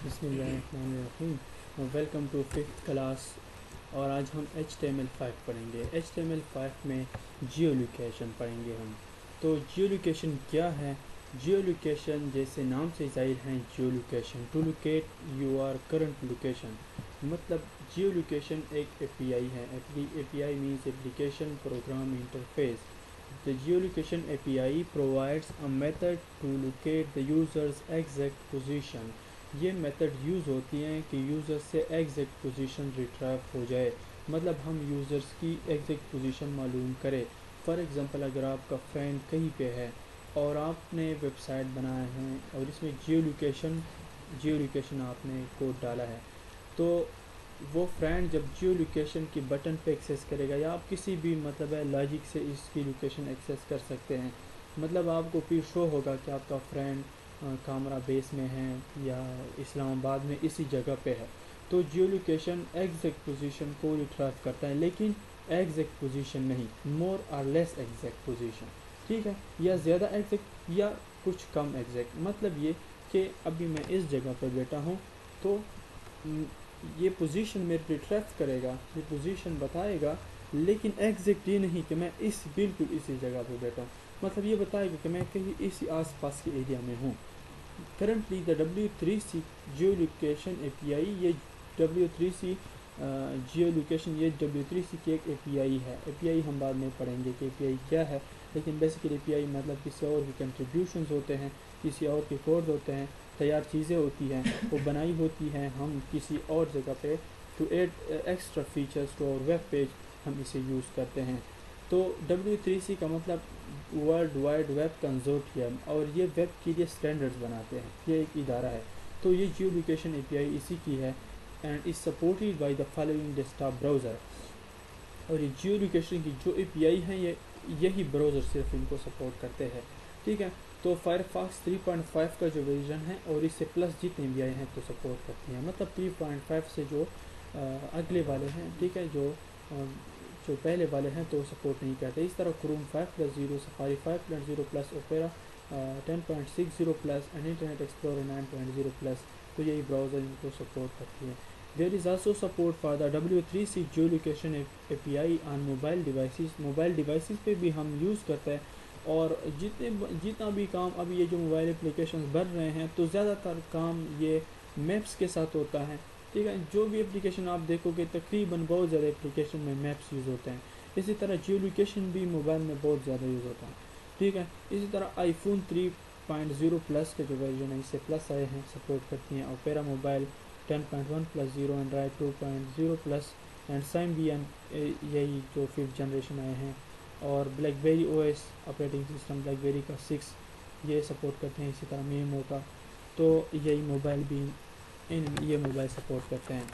बिस्मिल्लाहिर्रहमानिर्रहीम। Welcome to fifth class. और आज हम HTML5 पढ़ेंगे। HTML5 में जियो लोकेशन पढ़ेंगे हम। तो जियो लोकेशन क्या है? जियो लोकेशन जैसे नाम से ज़ाहिर है, geo location to locate your current location. मतलब जियो लोकेशन एक API है। API means application program interface. The geolocation API provides a method to locate the user's exact position। ये मेथड यूज़ होती हैं कि यूज़र से एग्जैक्ट पोजीशन रिट्राइव हो जाए, मतलब हम यूज़र्स की एग्जैक्ट पोजीशन मालूम करें। फॉर एग्ज़ाम्पल, अगर आपका फ्रेंड कहीं पे है और आपने वेबसाइट बनाया है और इसमें जियो लोकेशन आपने कोड डाला है, तो वो फ्रेंड जब जियो लोकेशन की बटन पे एक्सेस करेगा, या आप किसी भी मतलब है लॉजिक से इसकी लोकेशन एक्सेस कर सकते हैं। मतलब आपको फिर शो होगा कि आपका फ्रेंड कामरा बेस में है या इस्लामाबाद में इसी जगह पे है। तो जियो लोकेशन एग्जैक्ट पोजीशन को रिट्राइव करता है, लेकिन एग्जैक्ट पोजीशन नहीं, मोर और लेस एग्जैक्ट पोजीशन। ठीक है, या ज़्यादा एग्जैक्ट या कुछ कम एग्जैक्ट। मतलब ये कि अभी मैं इस जगह पर बैठा हूँ, तो ये पोजीशन मेरे रिट्रैक्ट करेगा, ये पोजीशन बताएगा, लेकिन एग्जैक्ट ये नहीं कि मैं बिल्कुल इसी जगह पे बैठा हूँ। मतलब ये बताएगा कि मैं कहीं इसी आसपास के एरिया में हूँ। Currently the W3C geo location API, ये W3C जियो लोकेशन ये W3C की एक API है। API हम बाद में पढ़ेंगे कि API क्या है, लेकिन बेसिकली API मतलब किसी और के कंट्रीब्यूशंस होते हैं, किसी और के कोड होते हैं, तैयार चीज़ें होती हैं, वो बनाई होती हैं हम किसी और जगह पे to add extra features to our web page, हम इसे यूज़ करते हैं। तो W3C का मतलब वर्ल्ड वाइड वेब कंजोर्टियम, और ये वेब के लिए स्टैंडर्ड्स बनाते हैं, ये एक इदारा है। तो ये जियो लोकेशन API इसी की है and is supported by the following desktop browser. और ये जियो लोकेशन की जो API हैं, ये यही ब्राउज़र सिर्फ इनको सपोर्ट करते हैं। ठीक है, तो फायरफॉक्स 3.5 का जो वर्जन है और इससे प्लस जितने भी आए हैं तो सपोर्ट करती हैं। मतलब 3.5 से जो अगले वाले हैं, ठीक है, जो पहले वाले हैं तो सपोर्ट नहीं करते। इस तरह Chrome 5.0, Safari 5.0 plus, Opera 10.60 plus and Internet Explorer 9.0 plus, तो यही ब्राउज़र इनको सपोर्ट करती है। There is also support for the W3C geo location API on mobile devices. Mobile devices पे भी हम यूज़ करते हैं। और जितना भी काम अभी ये जो मोबाइल एप्लीकेशन बढ़ रहे हैं, तो ज़्यादातर काम ये मैप्स के साथ होता है। ठीक है, जो भी एप्लीकेशन आप देखोगे तकरीबन बहुत ज़्यादा एप्लीकेशन में मैप्स यूज़ होते हैं। इसी तरह जियो लोकेशन भी मोबाइल में बहुत ज़्यादा यूज़ होता है। ठीक है, इसी तरह आईफोन 3.0 प्लस के जो वर्जन है, इससे प्लस आए हैं, सपोर्ट करती हैं। Opera mobile 10.1 plus 0, Android 2.0 plus and Symbian, यही जो 5th जनरेशन आए हैं। और BlackBerry OS operating system BlackBerry का 6 ये सपोर्ट करते हैं। इसी तरह मीमो का, तो यही मोबाइल भी ये मोबाइल सपोर्ट करते हैं।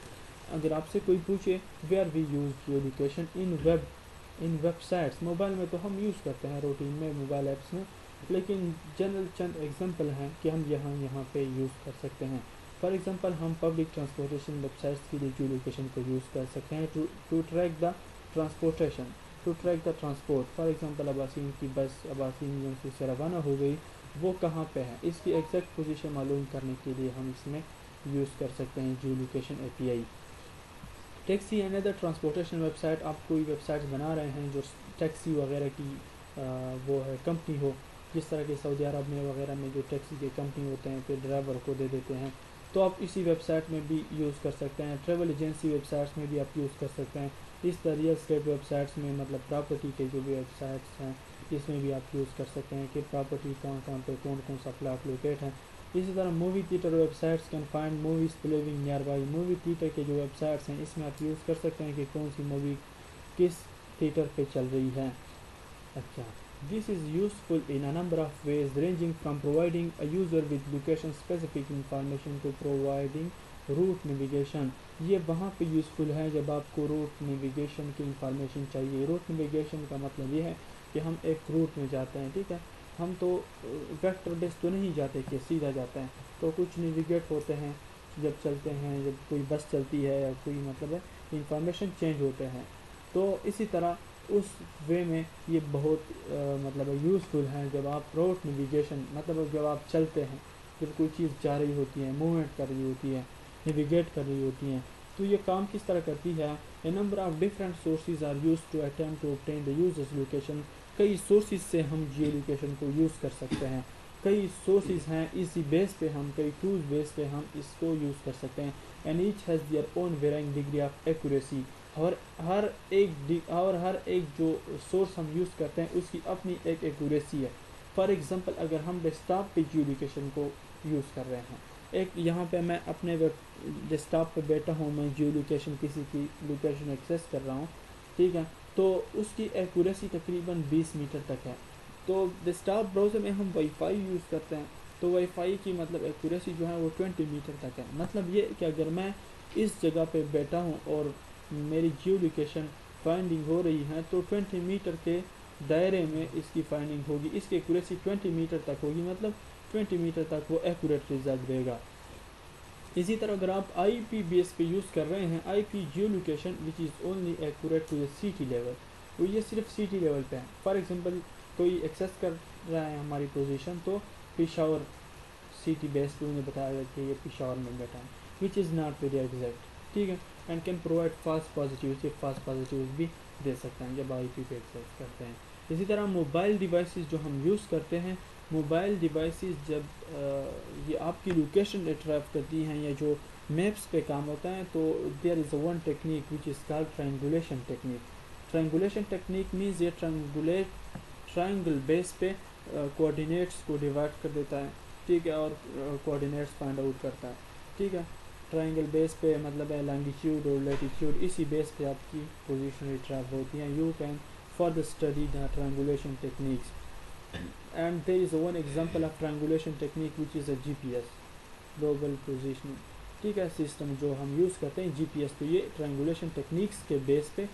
अगर आपसे कोई पूछे where we use geo location in websites, mobile में तो हम यूज़ करते हैं रूटीन में मोबाइल ऐप्स में, लेकिन जनरल चंद एग्जांपल हैं कि हम यहाँ पे यूज़ कर सकते हैं। फॉर एग्जांपल, हम पब्लिक ट्रांसपोर्टेशन वेबसाइट्स के लिए जियो लोकेशन को यूज़ कर सकते हैं to track the transportation, to track the transport. For example, Abaseen की बस अबासीन यूनिवर्सिटी से रवाना हो गई, वो कहाँ पे है, इसकी एग्जैक्ट पोजीशन मालूम करने के लिए हम इसमें यूज़ कर सकते हैं जियो location API। Taxi and other transportation website, आप कोई वेबसाइट्स बना रहे हैं जो टैक्सी वगैरह की वो है कंपनी हो, जिस तरह के सऊदी अरब में वगैरह में जो टैक्सी के कंपनी होते हैं, फिर ड्राइवर को दे देते हैं, तो आप इसी वेबसाइट में भी यूज़ कर सकते हैं। ट्रैवल एजेंसी वेबसाइट्स में भी आप यूज़ कर सकते हैं। इस तरह रियल स्टेट वेबसाइट्स में, मतलब प्रॉपर्टी के जो भी वेबसाइट्स हैं, इसमें भी आप यूज़ कर सकते हैं कि प्रॉपर्टी कहाँ कहाँ पे कौन कौन सा प्लॉट लोकेट है। इसी तरह movie theatre websites can find movies playing near by. Movie theatre के जो वेबसाइट्स हैं, इसमें आप यूज़ कर सकते हैं कि कौन सी मूवी किस थिएटर पे चल रही है। अच्छा, this is useful in a number of ways ranging from providing a user with location specific information to providing route navigation. ये वहाँ पे यूज़फुल है जब आपको रूट नेविगेशन की इंफॉर्मेशन चाहिए। रूट नेविगेशन का मतलब ये है कि हम एक रूट में जाते हैं, ठीक है, हम तो वेक्टर बेस तो नहीं जाते कि सीधा जाते हैं, तो कुछ नेविगेट होते हैं जब चलते हैं, जब कोई बस चलती है या कोई मतलब है इंफॉर्मेशन चेंज होते हैं। तो इसी तरह उस वे में ये बहुत मतलब यूज़फुल है जब आप रूट नेविगेशन, मतलब जब आप चलते हैं, जब कोई चीज़ जा रही होती है, मूवमेंट कर रही होती है, नेविगेट कर रही होती हैं, तो ये काम किस तरह करती है। A number of different sources are use to attempt to obtain the users location. कई सोर्सेज से हम जियो लोकेशन को यूज़ कर सकते हैं, कई सोर्सेज हैं, इसी बेस पे हम कई टूल्स बेस पे हम इसको यूज़ कर सकते हैं। And each has their own varying degree of accuracy. और हर एक जो सोर्स हम यूज़ करते हैं उसकी अपनी एक एक्यूरेसी है। फॉर एग्जांपल अगर हम डेस्कटॉप पे जियो लोकेशन को यूज़ कर रहे हैं, एक यहाँ पे मैं अपने डेस्कटॉप पे बैठा हूँ, मैं जियो लोकेशन किसी की लोकेशन एक्सेस कर रहा हूँ, ठीक है, तो उसकी एक्यूरेसी तकरीबन 20 मीटर तक है। तो डेस्कटॉप ब्राउज़र में हम वाईफाई यूज़ करते हैं, तो वाईफाई की मतलब एक्यूरेसी जो है वो 20 मीटर तक है। मतलब ये कि अगर मैं इस जगह पे बैठा हूँ और मेरी जियो लोकेशन फाइंडिंग हो रही है, तो 20 मीटर के दायरे में इसकी फाइंडिंग होगी, इसकी एक्यूरेसी 20 मीटर तक होगी, मतलब 20 मीटर तक वो एक्यूरेट रिजल्ट देगा। इसी तरह अगर आप IP बेस पे यूज़ कर रहे हैं, IP geo location which is only accurate to the city level, तो ये सिर्फ सिटी लेवल पे है। फॉर एग्जांपल कोई एक्सेस कर रहा है हमारी पोजीशन, तो पेशावर सिटी बेस पे उन्हें बताया कि ये पेशावर में बैठा है, which is not very exact, ठीक है। And can provide fast positive, ये फास्ट पॉजिटिव भी दे सकते हैं जब IP पे एक्सेस करते हैं। इसी तरह मोबाइल डिवाइसेस जो हम यूज़ करते हैं, मोबाइल डिवाइसेस जब ये आपकी लोकेशन ट्रैप करती हैं या जो मैप्स पे काम होता है, तो there is one technique which is called triangulation technique. Triangulation technique means ये ट्रायंगल बेस पे कोऑर्डिनेट्स को डिवाइड कर देता है, ठीक है, और कोऑर्डिनेट्स फाइंड आउट करता है, ठीक है। ट्रायंगल बेस पे मतलब है लॉन्गिट्यूड और लैटिट्यूड, इसी बेस पे आपकी पोजीशन ट्रैप होती है। You can further study the triangulation techniques, and there is one example of triangulation technique which is a GPS, global positioning, ठीक है, सिस्टम जो हम यूज़ करते हैं GPS। तो ये ट्रायंगुलेशन टेक्निक्स के बेस पे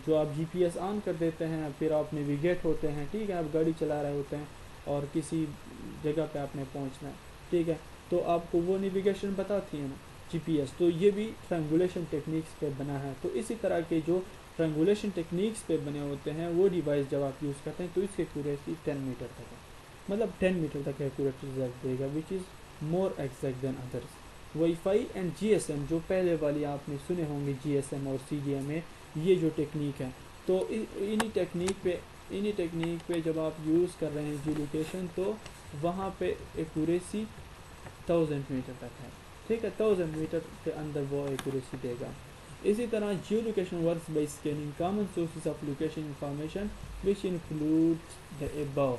जो आप GPS ऑन कर देते हैं, फिर आप नेविगेट होते हैं, ठीक है, आप गाड़ी चला रहे होते हैं और किसी जगह पे आपने पहुंचना है, ठीक है, तो आपको वो नेविगेशन बताती है ना GPS, तो ये भी ट्रायंगुलेशन टेक्निक्स पे बना है। तो इसी तरह के जो ट्रायंगुलेशन टेक्निक्स पे बने होते हैं वो डिवाइस जब आप यूज़ करते हैं, तो इसकी एक्यूरेसी 10 मीटर तक है, मतलब 10 मीटर तक एक्यूरेट रिजल्ट देगा, which is more exact than others. Wifi and GSM जो पहले वाली आपने सुने होंगे, GSM और CDMA, ये जो टेक्निक है, तो इन्हीं टेक्निक पे जब आप यूज़ कर रहे हैं जियो लोकेशन, तो वहाँ पे एक्यूरेसी 1000 मीटर तक है, ठीक है, 1000 मीटर के अंदर वो एक्यूरेसी देगा। इसी तरह जियो location works by scanning common sources of location information which include the above.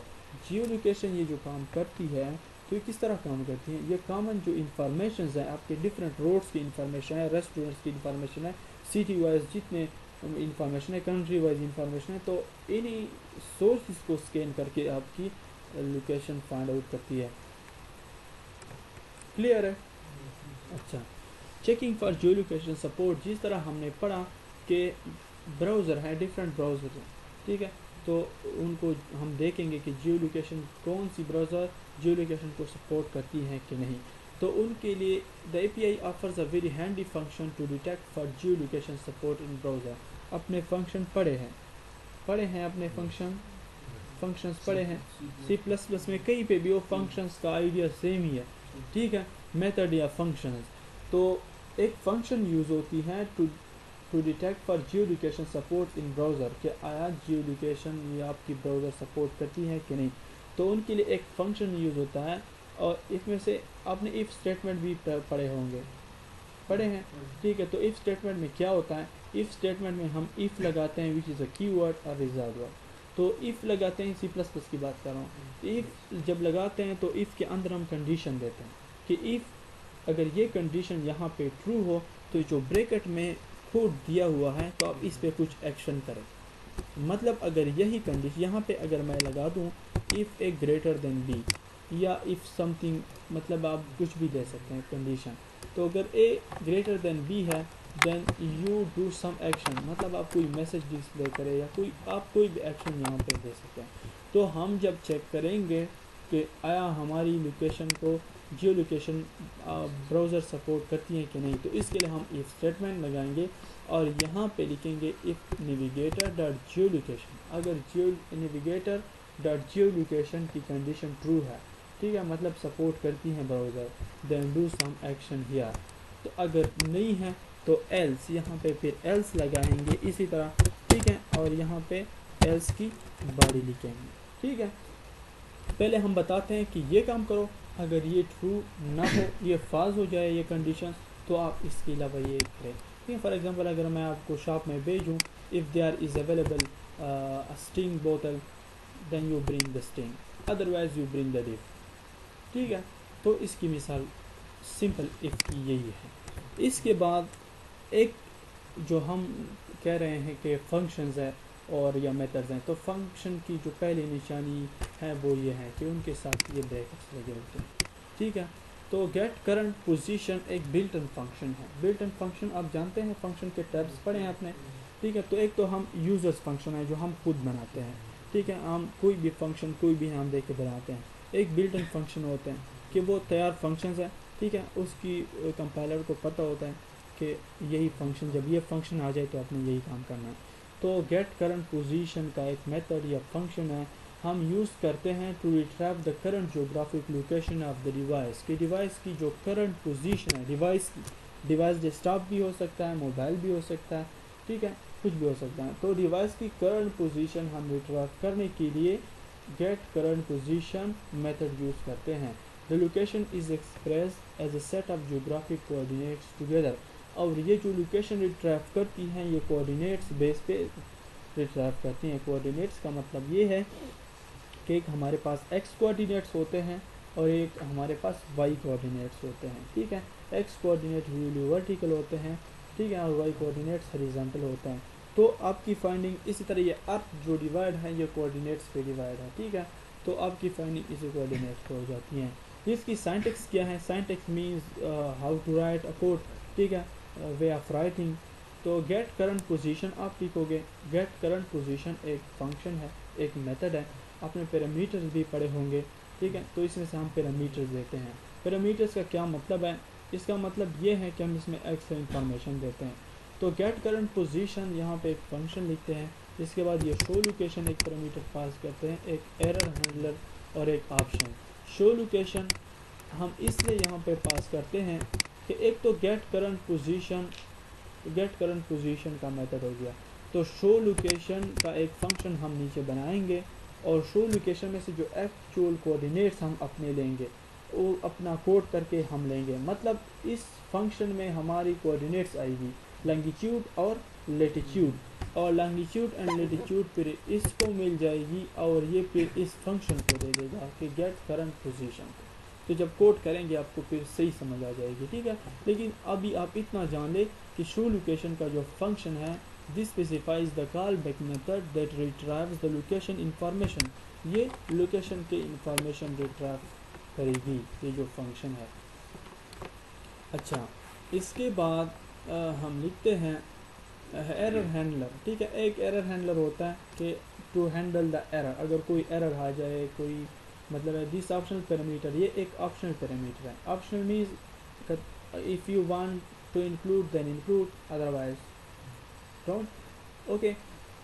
Jio location ये जो काम करती है, तो ये किस तरह काम करती है, ये कॉमन जो इंफॉर्मेशन है, आपके डिफरेंट रोड्स की इंफॉर्मेशन है, रेस्टोरेंट्स की इंफॉर्मेशन है, सिटी वाइज जितने इंफॉर्मेशन है, कंट्री वाइज इंफॉर्मेशन है, तो इन्हीं सोर्सेज को स्कैन करके आपकी लोकेशन फाइंड आउट करती है। क्लियर है? अच्छा, checking for geo location support, जिस तरह हमने पढ़ा कि ब्राउज़र है, डिफरेंट ब्राउज़र हैं, ठीक है, तो उनको हम देखेंगे कि जियो लोकेशन कौन सी ब्राउज़र जियो लोकेशन को सपोर्ट करती है कि नहीं। तो उनके लिए the API offers a very handy function to detect for geo location support in browser. अपने फंक्शन पढ़े हैं अपने फंक्शंस पढ़े हैं। C++ में कहीं पे भी वो फंक्शंस का आइडिया सेम ही है, ठीक है, मेथड या फंक्शंस। तो एक फंक्शन यूज़ होती है to detect for geo location support in browser, कि आया जियो लोकेशन ये आपकी ब्राउज़र सपोर्ट करती है कि नहीं। तो उनके लिए एक फंक्शन यूज़ होता है, और इसमें से आपने इफ़ स्टेटमेंट भी पढ़े हैं, ठीक है। तो इफ़ स्टेटमेंट में क्या होता है, इफ़ स्टेटमेंट में हम इफ़ लगाते हैं विच इज़ अ कीवर्ड और रिजल्ट वर्ड। तो इफ़ लगाते हैं, C++ की बात कर रहा हूँ, इफ़ जब लगाते हैं तो इफ़ के अंदर हम कंडीशन देते हैं कि इफ़ अगर ये कंडीशन यहाँ पे ट्रू हो, तो जो ब्रैकेट में कोड दिया हुआ है, तो आप इस पे कुछ एक्शन करें। मतलब अगर यही कंडीशन यहाँ पे अगर मैं लगा दूँ if A greater than B, या इफ़ समथिंग, मतलब आप कुछ भी दे सकते हैं कंडीशन। तो अगर ए ग्रेटर देन बी है, then you do some action, मतलब आप कोई मैसेज डिस्प्ले करें या आप कोई भी एक्शन यहाँ पे दे सकते हैं। तो हम जब चेक करेंगे कि आया हमारी लोकेशन को जियो लोकेशन ब्राउज़र सपोर्ट करती है कि नहीं, तो इसके लिए हम इफ स्टेटमेंट लगाएंगे और यहाँ पे लिखेंगे if navigator dot geo location. अगर geo navigator dot geo location की कंडीशन ट्रू है, ठीक है, मतलब सपोर्ट करती हैं browser. Then do some action here, तो अगर नहीं है तो एल्स, यहाँ पे फिर एल्स लगाएंगे इसी तरह, ठीक है, और यहाँ पे एल्स की बॉडी लिखेंगे, ठीक है। पहले हम बताते हैं कि ये काम करो, अगर ये ट्रू ना हो, ये फॉल्स हो जाए ये कंडीशन, तो आप इसके अलावा ये करें, ठीक है। फॉर एग्जांपल अगर मैं आपको शॉप में भेजूँ, if there is available sting बोतल then you bring the sting, otherwise you bring the diff, ठीक है। तो इसकी मिसाल सिंपल इफ़ की यही है। इसके बाद एक जो हम कह रहे हैं कि फंक्शंस है और या मेथड्स हैं, तो फंक्शन की जो पहली निशानी है वो ये है कि उनके साथ ये ब्रैकेट्स लगे होते हैं, ठीक है। तो गेट करंट पोजीशन एक बिल्ट इन फंक्शन है। बिल्ट इन फंक्शन आप जानते हैं, फंक्शन के टर्म्स पढ़े हैं आपने, ठीक है। तो एक तो हम यूजर्स फंक्शन है जो हम खुद बनाते हैं, ठीक है, हम कोई भी फंक्शन कोई भी नाम दे के बनाते हैं। एक बिल्ट इन फंक्शन होते हैं कि वो तैयार फंक्शंस है, ठीक है, उसकी कंपाइलर को पता होता है कि यही फंक्शन, जब ये फंक्शन आ जाए तो आपने यही काम करना है। तो गेट करंट पोजीशन का एक मेथड या फंक्शन है, हम यूज़ करते हैं to retrieve the current geographic location of the device, कि डिवाइस की जो करंट पोजीशन है, डिवाइस की, डिवाइस डेस्कटॉप भी हो सकता है, मोबाइल भी हो सकता है, ठीक है, कुछ भी हो सकता है। तो डिवाइस की करंट पोजीशन हम रिट्रीव करने के लिए get current position method use करते हैं। The location is expressed as a set of geographic coordinates together, और ये जो लोकेशन रिट्रीव करती हैं ये कोऑर्डिनेट्स बेस पे रिट्रीव करती हैं। कोऑर्डिनेट्स का मतलब ये है कि एक हमारे पास एक्स कोऑर्डिनेट्स होते हैं और एक हमारे पास वाई कोऑर्डिनेट्स होते हैं, ठीक है। एक्स कोऑर्डिनेट यूजुअली वर्टिकल होते हैं, ठीक है, और वाई कोऑर्डिनेट्स हॉरिजॉन्टल होते हैं। तो आपकी फाइंडिंग इसी तरह, ये अर्थ जो डिवाइड है ये कोऑर्डिनेट्स पे डिवाइड है, ठीक है। तो आपकी फाइंडिंग इसी कोऑर्डिनेट्स पे हो जाती है। इसकी साइंटेक्स क्या है? Syntax means how to write a code, ठीक है, वे ऑफ राइटिंग। तो गेट करंट पोजीशन आप लिखोगे। गेट करंट पोजीशन एक फंक्शन है, एक मेथड है। आपने पैरामीटर्स भी पढ़े होंगे, ठीक है, तो इसमें से हम पैरामीटर्स देते हैं। पैरामीटर्स का क्या मतलब है? इसका मतलब ये है कि हम इसमें एक्स्ट्रा इंफॉर्मेशन देते हैं। तो गेट करंट पोजीशन यहाँ पे एक फंक्शन लिखते हैं, इसके बाद ये शो लोकेशन एक पैरामीटर पास करते हैं, एक एरर हैंडलर और एक ऑप्शन। शो लोकेशन हम इसलिए यहाँ पे पास करते हैं कि एक तो गेट करंट पोजीशन का मेथड हो गया, तो शो लोकेशन का एक फंक्शन हम नीचे बनाएंगे और शो लोकेशन में से जो एक्चुअल कोऑर्डिनेट्स हम अपने लेंगे वो अपना कोड करके हम लेंगे। मतलब इस फंक्शन में हमारी कोऑर्डिनेट्स आएगी लॉन्गिट्यूड और लेटिट्यूड, और लॉन्गिट्यूड एंड लेटिट्यूड फिर इसको मिल जाएगी और ये फिर इस फंक्शन को दे देगा कि गेट करंट पोजीशन को। तो जब कोड करेंगे आपको फिर सही समझ आ जाएगी, ठीक है। लेकिन अभी आप इतना जान लें कि शो लोकेशन का जो फंक्शन है, this specifies the call back method that retrieves the location information, ये लोकेशन के इंफॉर्मेशन रिट्रीव करेगी, ये जो फंक्शन है। अच्छा, इसके बाद हम लिखते हैं एरर हैंडलर, ठीक है। एक एरर हैंडलर होता है कि टू हैंडल द एरर, अगर कोई एरर आ जाए, कोई मतलब है दिस ऑप्शनल पैरामीटर, ये एक ऑप्शनल पैरामीटर है। Optional means if you want to include then include, otherwise don't. Okay,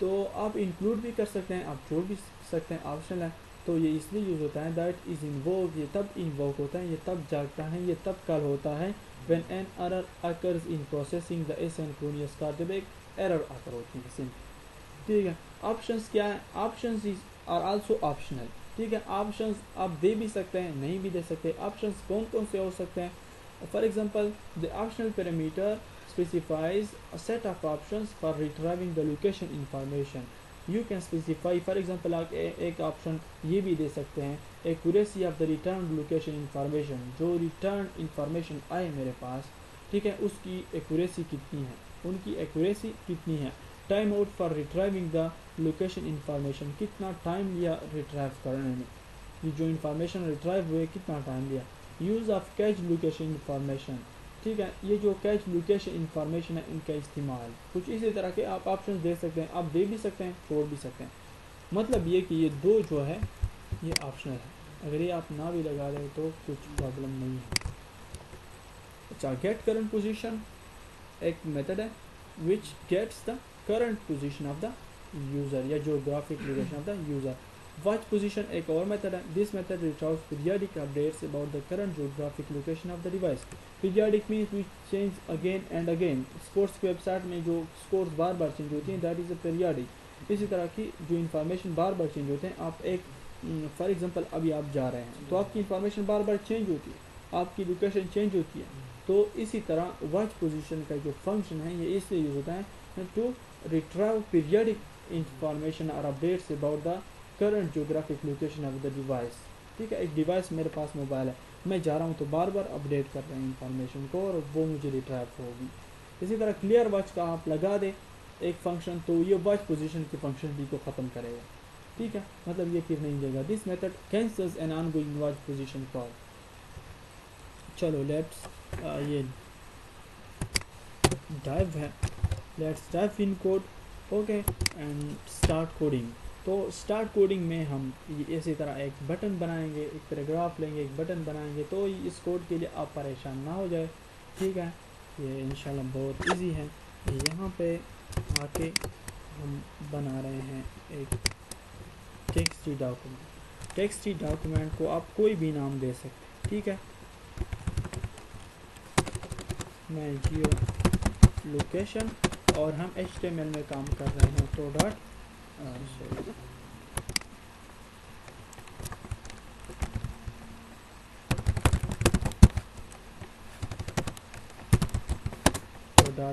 तो आप इंक्लूड भी कर सकते हैं, आप छोड़ भी सकते हैं, ऑप्शनल है। तो ये इसलिए यूज़ होता है दैट इज़ इन्वोक, ये तब इन्वोक होता है, ये तब जागता है, ये तब कॉल होता है when an error occurs in processing the asynchronous call, जब एक एरर आकर होती है सिंपल, ठीक है। ऑप्शंस क्या है? Options is are also optional, ठीक है। ऑप्शंस आप दे भी सकते हैं, नहीं भी दे सकते। ऑप्शंस कौन कौन से हो सकते हैं? For example the optional parameter specifies a set of options for retrieving the location information. You can specify, for example, आप एक ऑप्शन ये भी दे सकते हैं, accuracy of the returned location information, जो रिटर्न इंफॉर्मेशन आए मेरे पास, ठीक है, उसकी एक्यूरेसी कितनी है, उनकी एक्यूरेसी कितनी है। Time out for retrieving the location information, कितना टाइम लिया रिट्राइव करने में, ये जो इंफॉर्मेशन रिट्राइव हुए कितना टाइम लिया। Use of catch location information, ठीक है, ये जो कैच लोकेशन इंफॉर्मेशन है इनका इस्तेमाल, कुछ इसी तरह के आप ऑप्शन दे सकते हैं, आप दे भी सकते हैं, छोड़ भी सकते हैं। मतलब ये कि ये दो जो है ये ऑप्शनल है, अगर ये आप ना भी लगा रहे तो कुछ प्रॉब्लम नहीं है। अच्छा, गेट करंट पोजीशन एक मेथड है which gets the current position of the user या geographic location of the user. Watch position एक और मेथड है. This method retrieves periodic updates about the current geographic location of the device. Periodic means we change again and again. Scores की website में जो scores बार बार change होती हैं that is a periodic. इसी तरह की जो इन्फॉर्मेशन बार बार चेंज होते हैं, आप एक फॉर एग्जांपल अभी आप जा रहे हैं तो आपकी इन्फॉर्मेशन बार बार चेंज होती है, आपकी लोकेशन चेंज होती है. तो इसी तरह वॉच पोजीशन का जो फंक्शन है ये इसलिए यूज़ होता है टू रिट्राइव पीरियडिक इंफॉर्मेशन और updates about the current geographic location of the device. ठीक है, एक डिवाइस मेरे पास मोबाइल है, मैं जा रहा हूँ तो बार बार अपडेट कर रहे हैं इंफॉर्मेशन को और वो मुझे रिट्राइव होगी. इसी तरह क्लियर वॉच का आप लगा दें एक फंक्शन तो ये वॉच पोजीशन की फंक्शनलिटी को ख़त्म करेगा. ठीक है, मतलब ये फिर नहीं देगा. This method cancels an ongoing watch position call. चलो लेट्स ये डाइव है, let's dive in code. Okay and start coding. तो स्टार्ट कोडिंग में हम इसी तरह एक बटन बनाएंगे, एक पैराग्राफ लेंगे, एक बटन बनाएंगे. तो इस कोड के लिए आप परेशान ना हो जाए. ठीक है, ये इंशाल्लाह बहुत इजी है. यहाँ पे आके हम बना रहे हैं एक टेक्स्ट डॉक्यूमेंट. टेक्स्ट डॉक्यूमेंट को आप कोई भी नाम दे सकते हैं. ठीक है, मैं जियो लोकेशन और हम HTML में काम कर रहे हैं तो डॉट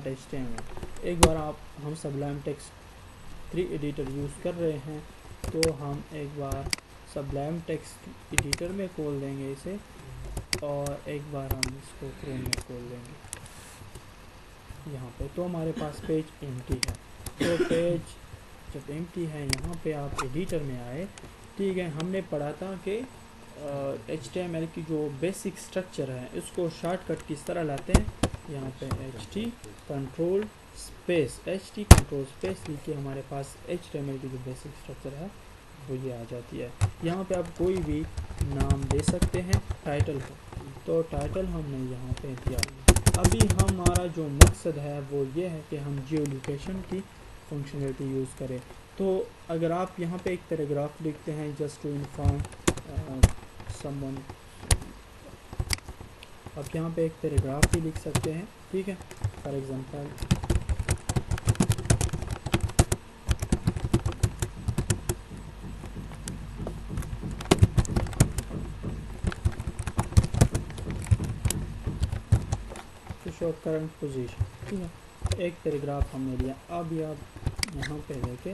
HTML. एक बार हम सबलाइम टेक्स्ट 3 एडिटर यूज़ कर रहे हैं तो हम एक बार सबलाइम टेक्स्ट एडिटर में खोल देंगे इसे और एक बार हम इसको क्रोम में खोल देंगे यहाँ पे. तो हमारे पास पेज एम्प्टी है. तो पेज जब एम्प्टी है यहाँ पे आप एडिटर में आए. ठीक है, हमने पढ़ा था कि HTML की जो बेसिक स्ट्रक्चर है उसको शॉर्टकट किस तरह लाते हैं. यहाँ पे HT कंट्रोल स्पेस लिख के हमारे पास HTML की जो बेसिक स्ट्रक्चर है वो ये आ जाती है. यहाँ पे आप कोई भी नाम दे सकते हैं टाइटल को. तो टाइटल हमने यहाँ पे दिया. अभी हमारा जो मकसद है वो ये है कि हम जियो लोकेशन की फंक्शनलिटी यूज़ करें. तो अगर आप यहाँ पे एक पैराग्राफ लिखते हैं जस्ट टू इन्फॉर्म समवन, आप यहाँ पे एक पैराग्राफ भी लिख सकते हैं. ठीक है, for example to show current position. ठीक है, एक पैराग्राफ हमने लिया. अब आप यहाँ पे देखें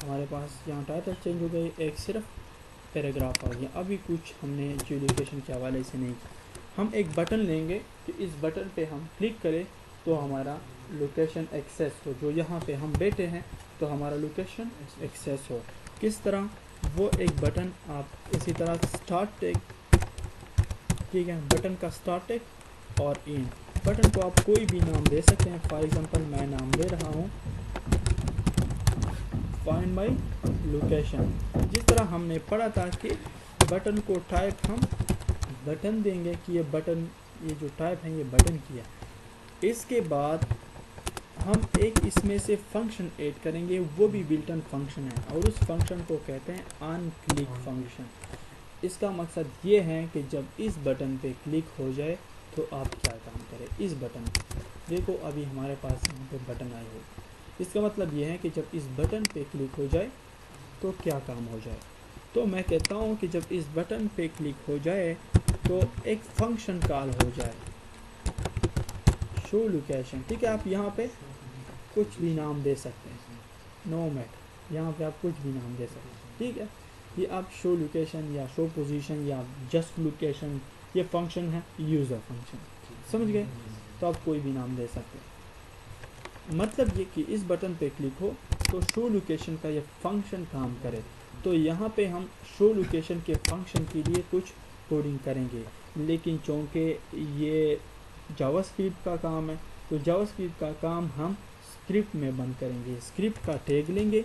हमारे पास यहाँ टाइटल चेंज हो गई, एक सिर्फ पैराग्राफ आ गया. अभी कुछ हमने जियो लोकेशन के हवाले से नहीं किया. हम एक बटन लेंगे कि इस बटन पे हम क्लिक करें तो हमारा लोकेशन एक्सेस हो. जो यहाँ पे हम बैठे हैं तो हमारा लोकेशन एक्सेस हो. किस तरह, वो एक बटन आप इसी तरह स्टार्ट टेक. ठीक है, बटन का स्टार्ट टेक और इन. बटन को आप कोई भी नाम दे सकते हैं. फॉर एग्जांपल मैं नाम दे रहा हूँ फाइंड माई लोकेशन. जिस तरह हमने पढ़ा था कि बटन को टाइप हम बटन देंगे कि ये बटन, ये जो टाइप है ये बटन किया. इसके बाद हम एक इसमें से फंक्शन ऐड करेंगे, वो भी बिल्ट इन फंक्शन है और उस फंक्शन को कहते हैं ऑन क्लिक फंक्शन. इसका मकसद ये है कि जब इस बटन पे क्लिक हो जाए तो आप क्या काम करें. इस बटन देखो अभी हमारे पास यहाँ पे बटन आई हो. इसका मतलब ये है कि जब इस बटन पे क्लिक हो जाए तो क्या काम हो जाए. तो मैं कहता हूँ कि जब इस बटन पे क्लिक हो जाए तो एक फंक्शन कॉल हो जाए शो लोकेशन. ठीक है, आप यहाँ पे कुछ भी नाम दे सकते हैं, नो मैटर. यहाँ पे आप कुछ भी नाम दे सकते हैं. ठीक है, ये आप शो लोकेशन या शो पोजीशन या जस्ट लोकेशन ये फंक्शन है, यूज़र फंक्शन. समझ गए. तो आप कोई भी नाम दे सकते हैं. मतलब ये कि इस बटन पे क्लिक हो तो शो लोकेशन का ये फंक्शन काम करे. तो यहाँ पे हम शो लोकेशन के फंक्शन के लिए कुछ कोडिंग करेंगे, लेकिन चूँकि ये जावास्क्रिप्ट का काम है तो जावास्क्रिप्ट का काम हम स्क्रिप्ट में बंद करेंगे. स्क्रिप्ट का टैग लेंगे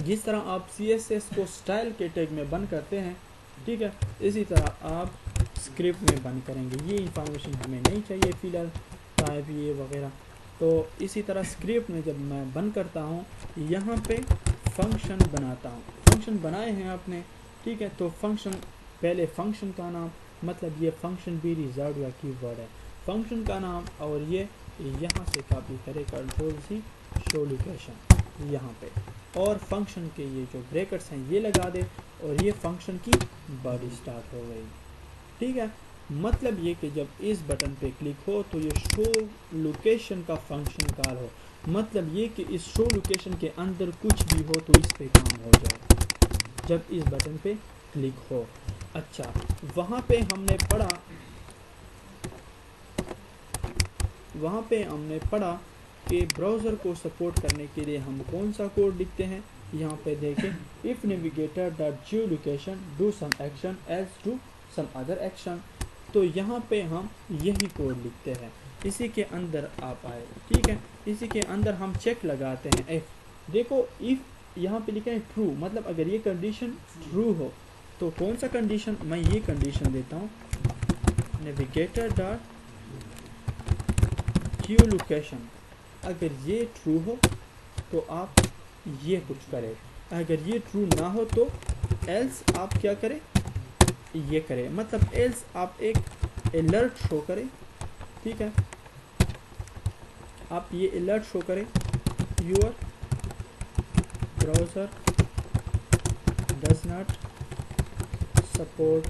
जिस तरह आप CSS को स्टाइल के टैग में बंद करते हैं. ठीक है, इसी तरह आप स्क्रिप्ट में बंद करेंगे. ये इंफॉर्मेशन हमें नहीं चाहिए फ़िलहाल, टाइप ये वगैरह. तो इसी तरह स्क्रिप्ट में जब मैं बंद करता हूँ यहाँ पे फंक्शन बनाता हूँ. फंक्शन बनाए हैं आपने, ठीक है। तो फंक्शन, पहले फंक्शन का नाम, मतलब ये फंक्शन भी रिजर्व या कीवर्ड है, फंक्शन का नाम, और ये यहाँ से कॉपी करे कंट्रोल सी शो लोकेशन यहाँ पे, और फंक्शन के ये जो ब्रैकेट्स हैं ये लगा दे, और ये फंक्शन की बॉडी स्टार्ट हो गई, ठीक है। मतलब ये कि जब इस बटन पे क्लिक हो तो ये शो लोकेशन का फंक्शन कॉल हो, मतलब ये कि इस शो लोकेशन के अंदर कुछ भी हो तो इस पे काम हो जाए जब इस बटन पे क्लिक हो। अच्छा, वहाँ पे हमने पढ़ा कि ब्राउज़र को सपोर्ट करने के लिए हम कौन सा कोड लिखते हैं। यहाँ पे देखें, if navigator dot geo location do some action else do some other action, तो यहाँ पे हम यही कोड लिखते हैं। इसी के अंदर आप आए, ठीक है, इसी के अंदर हम चेक लगाते हैं इफ़। देखो इफ़ यहाँ पे लिखा है ट्रू, मतलब अगर ये कंडीशन ट्रू हो तो कौन सा कंडीशन, मैं ये कंडीशन देता हूँ, नेविगेटर डॉट जियो लोकेशन, अगर ये ट्रू हो तो आप ये कुछ करें, अगर ये ट्रू ना हो तो एल्स आप क्या करें, ये करें, मतलब एल्स आप एक अलर्ट शो करें, ठीक है, आप ये अलर्ट शो करें, your browser does not support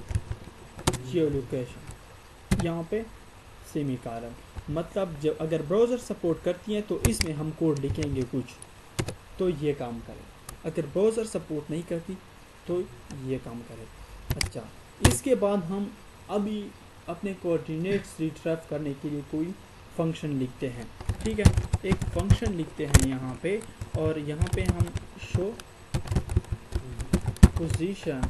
Jio location, यहाँ पे सेमीकोलन, मतलब जब अगर ब्राउज़र सपोर्ट करती है तो इसमें हम कोड लिखेंगे कुछ तो ये काम करे, अगर ब्राउज़र सपोर्ट नहीं करती तो ये काम करे। अच्छा, इसके बाद हम अभी अपने कोऑर्डिनेट्स रिट्रीव करने के लिए कोई फंक्शन लिखते हैं, ठीक है, एक फंक्शन लिखते हैं यहाँ पे, और यहाँ पे हम शो पोजीशन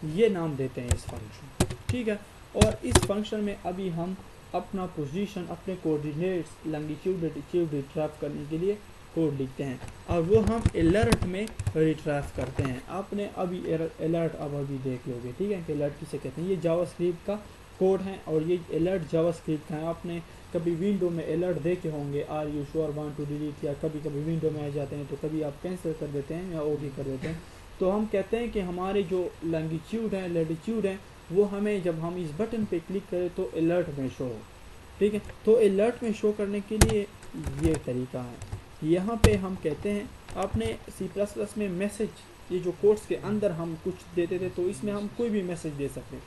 ये नाम देते हैं इस फंक्शन, ठीक है। और इस फंक्शन में अभी हम अपना पोजीशन, अपने कोऑर्डिनेट्स लॉन्गिट्यूड लैटिट्यूड रिट्रीव करने के लिए कोड लिखते हैं, और वो हम अलर्ट में रिट्रीव करते हैं। आपने अभी अलर्ट अब अभी देख लोगे, ठीक है, कि अलर्ट किसे कहते हैं, ये जावास्क्रिप्ट का कोड है, और ये अलर्ट जावास्क्रिप्ट का है। आपने कभी विंडो में अलर्ट देखे होंगे, are you sure want to delete, या कभी कभी विंडो में आ जाते हैं तो कभी आप कैंसिल कर देते हैं या ओके कर देते हैं। तो हम कहते हैं कि हमारे जो लॉन्गिट्यूड है लैटिट्यूड है वो हमें जब हम इस बटन पे क्लिक करें तो अलर्ट में शो हो, ठीक है। तो अलर्ट में शो करने के लिए ये तरीका है। यहाँ पे हम कहते हैं, आपने C++ में मैसेज, ये जो कोड्स के अंदर हम कुछ देते थे तो इसमें हम कोई भी मैसेज दे सकते हैं।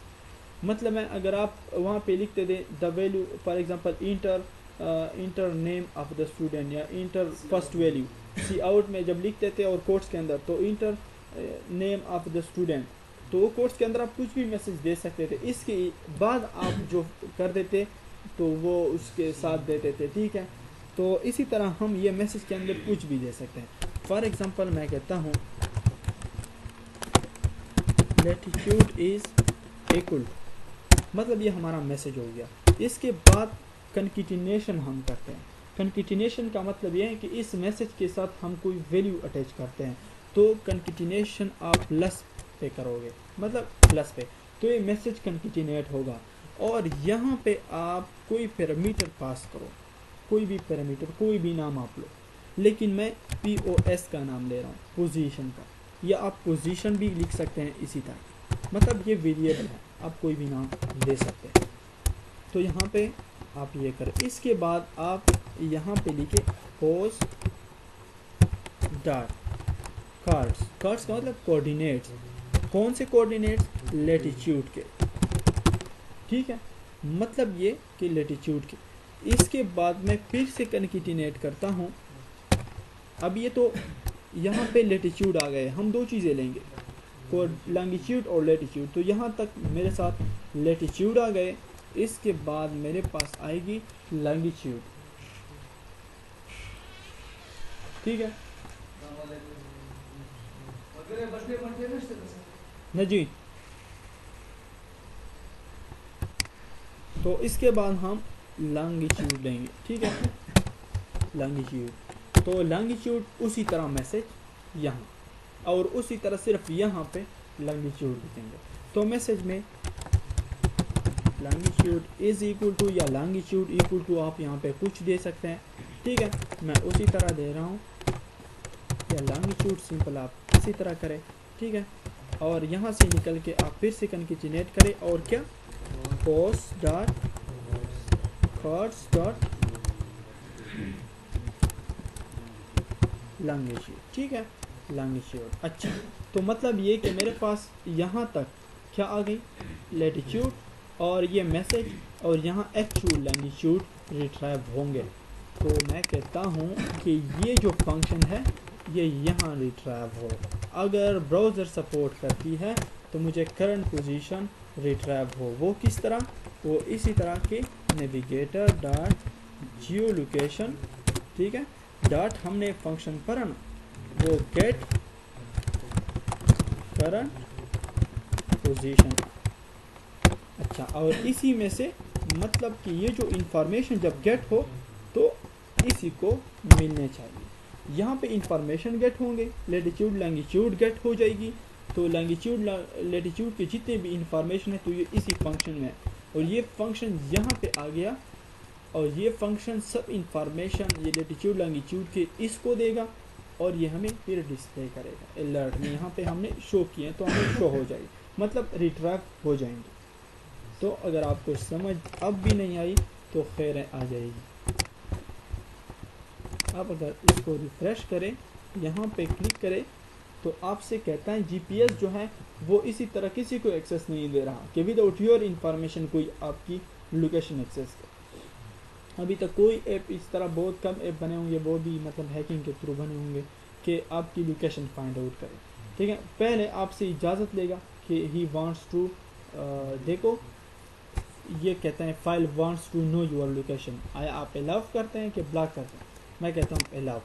मतलब है, अगर आप वहाँ पे लिखते थे the value, for example inter name of the student या इंटर फर्स्ट वैल्यू, सी आउट में जब लिखते थे और कोड्स के अंदर तो inter name of the student, तो वो कोड्स के अंदर आप कुछ भी मैसेज दे सकते थे। इसके बाद आप जो कर देते तो वो उसके साथ देते थे, ठीक है। तो इसी तरह हम ये मैसेज के अंदर कुछ भी दे सकते हैं। फॉर एग्जांपल मैं कहता हूँ लैटिट्यूड इज इक्वल, मतलब ये हमारा मैसेज हो गया। इसके बाद कंकेटिनेशन हम करते हैं। कंकेटिनेशन का मतलब ये है कि इस मैसेज के साथ हम कोई वैल्यू अटैच करते हैं, तो कंकेटिनेशन आप प्लस पे करोगे, मतलब प्लस पे, तो ये मैसेज कंकेटिनेट होगा। और यहाँ पे आप कोई पैरामीटर पास करो, कोई भी पैरामीटर, कोई भी नाम आप लो, लेकिन मैं POS का नाम ले रहा हूँ, पोजीशन का, या आप पोजीशन भी लिख सकते हैं इसी तरह, मतलब ये वेरिएबल है, आप कोई भी नाम ले सकते हैं। तो यहाँ पे आप ये करें। इसके बाद आप यहाँ पे लिखे पोस्ट डॉट कार्ड्स, कार्ड्स का मतलब कोऑर्डिनेट्स, कौन से कोऑर्डिनेट्स, लैटिट्यूड के, ठीक है, मतलब ये कि लैटिट्यूड के। इसके बाद मैं फिर से कंकेटिनेट करता हूँ। अब ये तो यहाँ पे लैटिट्यूड आ गए, हम दो चीज़ें लेंगे, लॉन्गिट्यूड और लैटिट्यूड, तो यहाँ तक मेरे साथ लैटिट्यूड आ गए। इसके बाद मेरे पास आएगी लॉन्गिट्यूड, ठीक है ना जी। तो इसके बाद हम लॉन्गिट्यूड लेंगे, ठीक है, लॉन्गिट्यूड। तो लॉन्गिट्यूड उसी तरह मैसेज यहाँ, और उसी तरह सिर्फ यहाँ पे लॉन्गिट्यूड लिखेंगे। तो मैसेज में लॉन्गिट्यूड इज इक्वल टू या लॉन्गिट्यूड इक्वल टू आप यहाँ पे कुछ दे सकते हैं, ठीक है, मैं उसी तरह दे रहा हूँ, या लॉन्गिट्यूड सिंपल आप इसी तरह करें, ठीक है। और यहाँ से निकल के आप फिर से कंकेटिनेट करें और क्या post dot coords dot longitude, ठीक है, लॉन्गिट्यूड। अच्छा, तो मतलब ये कि मेरे पास यहाँ तक क्या आ गई लैटिट्यूड और ये मैसेज और यहाँ एक्चुअल लॉन्गिट्यूड रिट्राइव होंगे। तो मैं कहता हूँ कि ये जो फंक्शन है ये यहाँ रिट्राइव हो। अगर ब्राउज़र सपोर्ट करती है तो मुझे करंट पोजीशन रिट्राइव हो। वो किस तरह, वो इसी तरह के नेविगेटर डॉट जियो लोकेशन, ठीक है, डॉट हमने फंक्शन पढ़ा ना, वो गेट करंट पोजीशन। अच्छा, और इसी में से मतलब कि ये जो इंफॉर्मेशन जब गेट हो तो इसी को मिलने चाहिए। यहाँ पे इंफॉर्मेशन गेट होंगे, लैटिट्यूड लॉन्गिट्यूड गेट हो जाएगी, तो लॉन्गिट्यूड लैटिट्यूड के जितने भी इंफॉर्मेशन है तो ये इसी फंक्शन में है, और ये फंक्शन यहाँ पे आ गया और ये फंक्शन सब इंफॉर्मेशन ये लैटिट्यूड लॉन्गिट्यूड के इसको देगा और ये हमें फिर डिस्प्ले करेगा अलर्ट में। यहाँ पे हमने शो किए तो हमें शो हो जाएगी, मतलब रिट्रैक्ट हो जाएंगे। तो अगर आपको समझ अब भी नहीं आई तो खैर आ जाएगी। आप अगर इसको रिफ्रेश करें, यहाँ पे क्लिक करें, तो आपसे कहता है जीपीएस जो है वो इसी तरह किसी को एक्सेस नहीं दे रहा कि विदाउट योर इंफॉर्मेशन कोई आपकी लोकेशन एक्सेस करे। अभी तक कोई ऐप इस तरह, बहुत कम ऐप बने होंगे, वो भी मतलब हैकिंग के थ्रू बने होंगे कि आपकी लोकेशन फाइंड आउट करे, ठीक है। पहले आपसे इजाज़त लेगा कि ही वांट्स टू, देखो ये कहते हैं file wants to know your location, आया आप अलाउ करते हैं कि ब्लॉक करते हैं। मैं कहता हूँ अलाउ,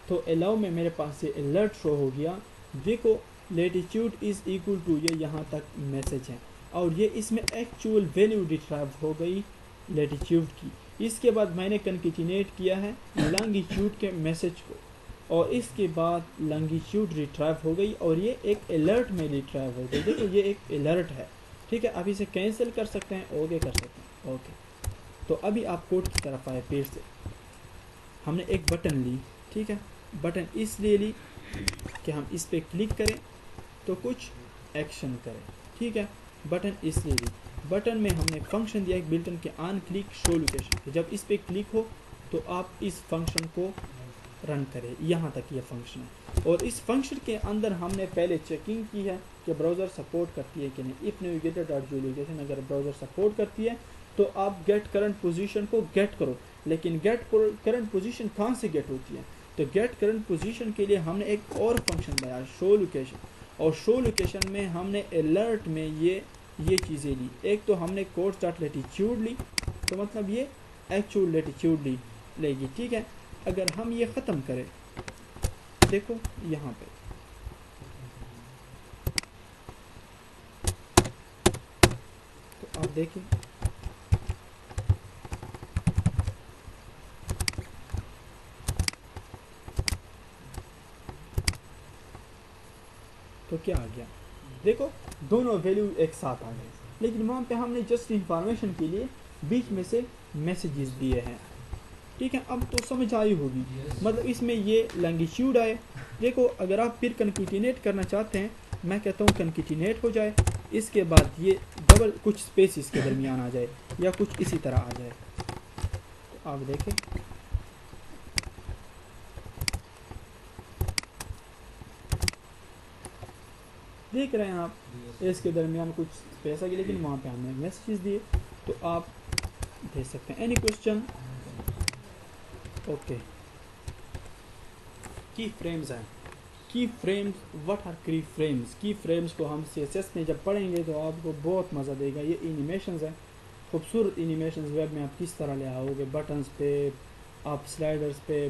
तो अलाउ में मेरे पास से अलर्ट शो हो गया। देखो लैटिट्यूड इज़ इक्वल टू, ये यहाँ तक मैसेज है और ये इसमें एक्चुअल वैल्यू रिट्राइव हो गई लैटिट्यूड की। इसके बाद मैंने कंकेटिनेट किया है लॉन्गिट्यूड के मैसेज को और इसके बाद लॉन्गिट्यूड रिट्राइव हो गई और ये एक अलर्ट में रिट्राइव हो गई। देखो ये एक अलर्ट है, ठीक है। आप इसे कैंसिल कर सकते हैं, ओके कर सकते हैं, ओके। तो अभी आप कोड की तरफ आए, फिर से हमने एक बटन ली, ठीक है। बटन इसलिए ली कि हम इस पर क्लिक करें तो कुछ एक्शन करें, ठीक है। बटन इसलिए ली, बटन में हमने फंक्शन दिया एक बिल्टन के ऑन क्लिक शो लोकेशन। जब इस पर क्लिक हो तो आप इस फंक्शन को रन करें, यहाँ तक ये फंक्शन है। और इस फंक्शन के अंदर हमने पहले चेकिंग की है कि ब्राउज़र सपोर्ट करती है कि नहीं। If navigator dot geo location अगर ब्राउज़र सपोर्ट करती है तो आप गेट करंट पोजीशन को गेट करो, लेकिन गेट करंट पोजीशन कहाँ से गेट होती है, तो गेट करंट पोजीशन के लिए हमने एक और फंक्शन बनाया शो लोकेशन, और शो लोकेशन में हमने अलर्ट में ये चीज़ें ली। एक तो हमने कोर्स डॉट लैटिट्यूड ली, तो मतलब ये एक्चुअल लैटिट्यूड लेगी, ठीक है। अगर हम ये ख़त्म करें, देखो यहाँ पे तो आप देखें तो क्या आ गया, देखो दोनों वैल्यू एक साथ आ गए, लेकिन वहाँ पे हमने जस्ट इंफॉर्मेशन के लिए बीच में से मैसेजेस दिए हैं, ठीक है। अब तो समझ आई होगी, मतलब इसमें ये लॉन्गिट्यूड आए। देखो अगर आप फिर कंकेटिनेट करना चाहते हैं, मैं कहता हूँ कंकेटिनेट हो जाए, इसके बाद ये डबल कुछ स्पेस इसके दरमियान आ जाए या कुछ इसी तरह आ जाए। तो आप देखें देख रहे हैं आप, इसके दरमियान कुछ स्पेस आ गई, लेकिन वहाँ पे हमने मैसेजेस दिए। तो आप देख सकते हैं। Any question? ओके। की फ्रेम्स हैं, की फ्रेम्स, व्हाट आर की फ्रेम्स? की फ्रेम्स को हम CSS में जब पढ़ेंगे तो आपको बहुत मज़ा देगा। ये एनिमेशंस हैं, खूबसूरत एनिमेशंस वेब में आप किस तरह ले आओगे, बटन्स पे, आप स्लाइडर्स पे,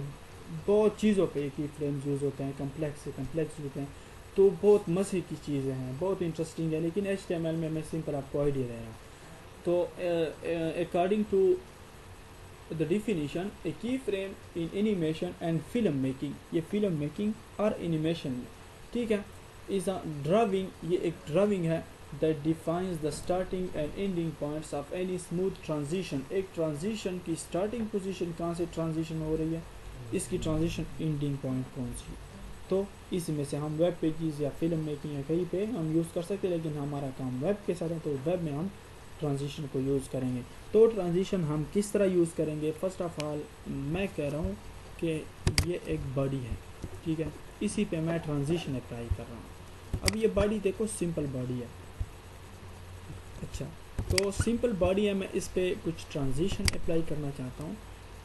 बहुत चीज़ों पे की फ्रेम्स यूज़ होते हैं, कम्प्लेक्स से कम्प्लेक्स होते हैं। तो बहुत मज़े की चीज़ें हैं, बहुत इंटरेस्टिंग है, लेकिन HTML में मैं सिंपल आपको आइडिया दे रहा हूँ। तो according to the definition, a keyframe in animation and film making, ये film making और animation में, ठीक है, is a drawing, ये एक drawing है that defines the starting and ending points of any smooth transition। एक transition की starting position कहाँ से transition हो रही है, इसकी transition ending point कौन सी, तो इसमें से हम वेब पेजेस या फिल्म मेकिंग या कहीं पे हम यूज़ कर सकते हैं, लेकिन हमारा काम वेब के साथ है तो वेब में हम ट्रांजिशन को यूज़ करेंगे। तो ट्रांजिशन हम किस तरह यूज़ करेंगे? फर्स्ट ऑफ ऑल मैं कह रहा हूँ कि ये एक बॉडी है, ठीक है, इसी पे मैं ट्रांजिशन अप्लाई कर रहा हूँ। अब ये बॉडी देखो सिंपल बॉडी है, अच्छा, तो सिंपल बॉडी है, मैं इस पे कुछ ट्रांजिशन अप्लाई करना चाहता हूँ।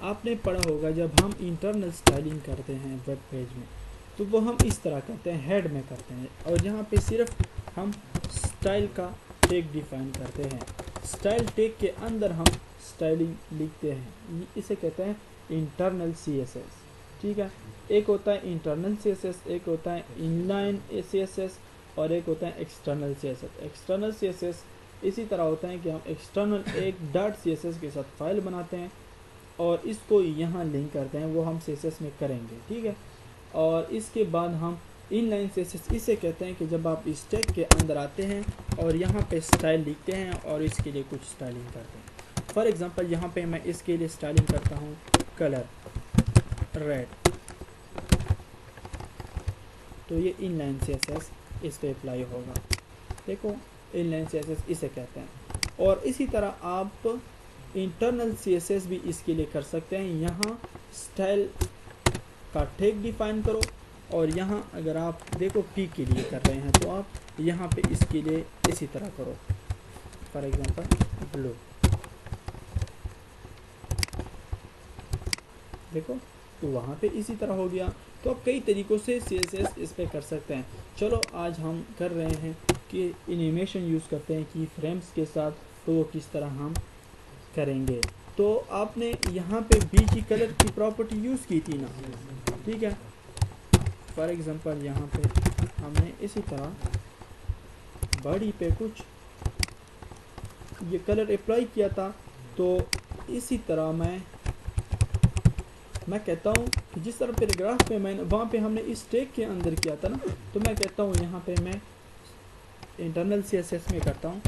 आपने पढ़ा होगा जब हम इंटरनल स्टाइलिंग करते हैं वेब पेज में, तो वो हम इस तरह करते हैं, हेड में करते हैं, और यहाँ पे सिर्फ हम स्टाइल का टैग डिफाइन करते हैं। स्टाइल टैग के अंदर हम स्टाइलिंग लिखते हैं, इसे कहते हैं इंटरनल CSS, ठीक है। एक होता है इंटरनल CSS, एक होता है इनलाइन CSS, और एक होता है एक्सटर्नल CSS। एक्सटर्नल CSS इसी तरह होता है कि हम एक्सटर्नल एक .css के साथ फाइल बनाते हैं और इसको यहाँ लिंक करते हैं, वो हम CSS में करेंगे, ठीक है। और इसके बाद हम इनलाइन CSS इसे कहते हैं कि जब आप इस टैग के अंदर आते हैं और यहाँ पे स्टाइल लिखते हैं और इसके लिए कुछ स्टाइलिंग करते हैं। फॉर एग्जांपल यहाँ पे मैं इसके लिए स्टाइलिंग करता हूँ कलर रेड, तो ये इनलाइन CSS इस पे अप्लाई होगा। देखो इनलाइन CSS इसे कहते हैं। और इसी तरह आप इंटरनल CSS भी इसके लिए कर सकते हैं। यहाँ स्टाइल का टैग डिफाइन करो, और यहाँ अगर आप देखो P के लिए कर रहे हैं तो आप यहाँ पे इसके लिए इसी तरह करो, फॉर एग्जांपल ब्लू, देखो तो वहाँ पे इसी तरह हो गया। तो आप कई तरीक़ों से CSS इस पे कर सकते हैं। चलो आज हम कर रहे हैं कि एनिमेशन यूज़ करते हैं की फ्रेम्स के साथ, तो वो किस तरह हम करेंगे। तो आपने यहाँ पे BG कलर की प्रॉपर्टी यूज़ की थी ना, ठीक है। फॉर एग्जांपल यहाँ पे हमने इसी तरह बॉडी पे कुछ ये कलर अप्लाई किया था, तो इसी तरह मैं कहता हूँ कि जिस तरह पैराग्राफ में मैंने वहाँ पे हमने इस टैग के अंदर किया था ना, तो मैं कहता हूँ यहाँ पे मैं इंटरनल CSS में करता हूँ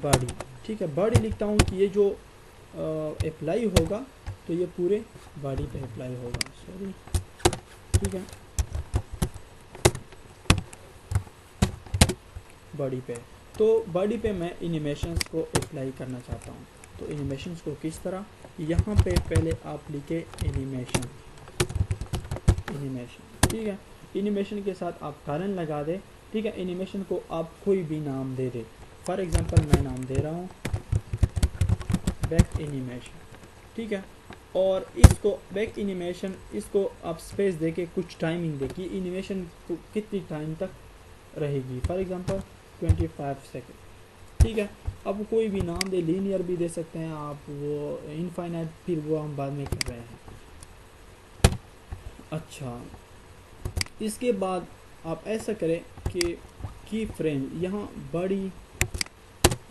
बॉडी, ठीक है। बॉडी लिखता हूँ कि ये जो अप्लाई होगा तो ये पूरे बॉडी पे अप्लाई होगा, सॉरी, ठीक है, बॉडी पे। तो बॉडी पे मैं एनिमेशंस को अप्लाई करना चाहता हूँ, तो एनिमेशंस को किस तरह, यहाँ पे पहले आप लिखे एनिमेशन, ठीक है। एनिमेशन के साथ आप कारण लगा दे, ठीक है। एनिमेशन को आप कोई भी नाम दे दे, फॉर एग्जांपल मैं नाम दे रहा हूँ बैक एनिमेशन, ठीक है। और इसको बैक एनिमेशन, इसको आप स्पेस दे के कुछ टाइमिंग दे कि एनिमेशन कितनी टाइम तक रहेगी, फॉर एग्जांपल 25 सेकेंड, ठीक है। अब कोई भी नाम दे, लीनियर भी दे सकते हैं आप, वो इनफाइनाइट, फिर वो हम बाद में कर रहे हैं। अच्छा, इसके बाद आप ऐसा करें कि की फ्रेम यहाँ बड़ी,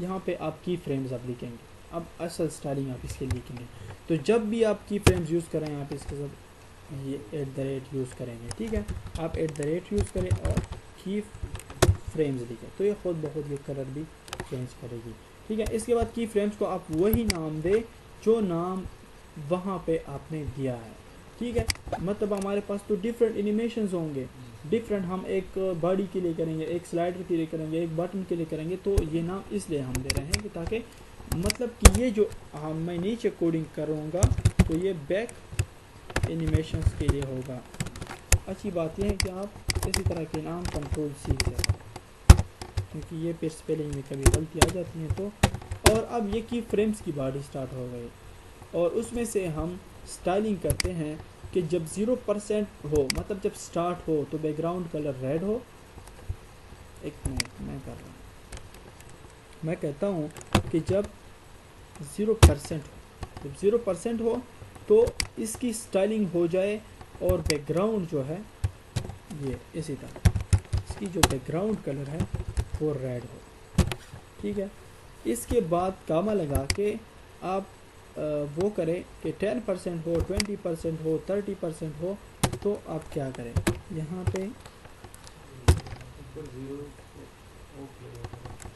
यहाँ पे आप की फ्रेम्स आप लिखेंगे। अब असल स्टाइलिंग आप इसके लिखेंगे, तो जब भी आप की फ्रेम्स यूज़ करें आप इसके साथ ये @ यूज़ करेंगे, ठीक है। आप @ यूज़ करें और की फ्रेम्स लिखें, तो ये खुद बहुत ये कलर भी चेंज करेगी, ठीक है। इसके बाद की फ्रेम्स को आप वही नाम दे जो नाम वहाँ पे आपने दिया है, ठीक है। मतलब हमारे पास तो डिफरेंट एनिमेशंस होंगे, डिफरेंट, हम एक बॉडी के लिए करेंगे, एक स्लाइडर के लिए करेंगे, एक बटन के लिए करेंगे, तो ये नाम इसलिए हम दे रहे हैं कि ताकि मतलब कि ये जो मैं नीचे कोडिंग करूँगा तो ये बैक एनिमेशंस के लिए होगा। अच्छी बात यह है कि आप इसी तरह के नाम कंट्रोल C से, क्योंकि ये फिर स्पेलिंग में कभी गलती आ जाती है। तो और अब ये की फ्रेम्स की बॉडी स्टार्ट हो गई, और उसमें से हम स्टाइलिंग करते हैं कि जब 0% हो, मतलब जब स्टार्ट हो तो बैकग्राउंड कलर रेड हो। एक मिनट मैं कर रहा हूँ, मैं कहता हूँ कि जब 0% हो, जब 0% हो तो इसकी स्टाइलिंग हो जाए और बैकग्राउंड जो है ये इसी तरह, इसकी जो बैकग्राउंड कलर है वो रेड हो, ठीक है। इसके बाद कामा लगा के आप वो करें कि 10% हो, 20% हो, 30% हो, तो आप क्या करें, यहाँ पे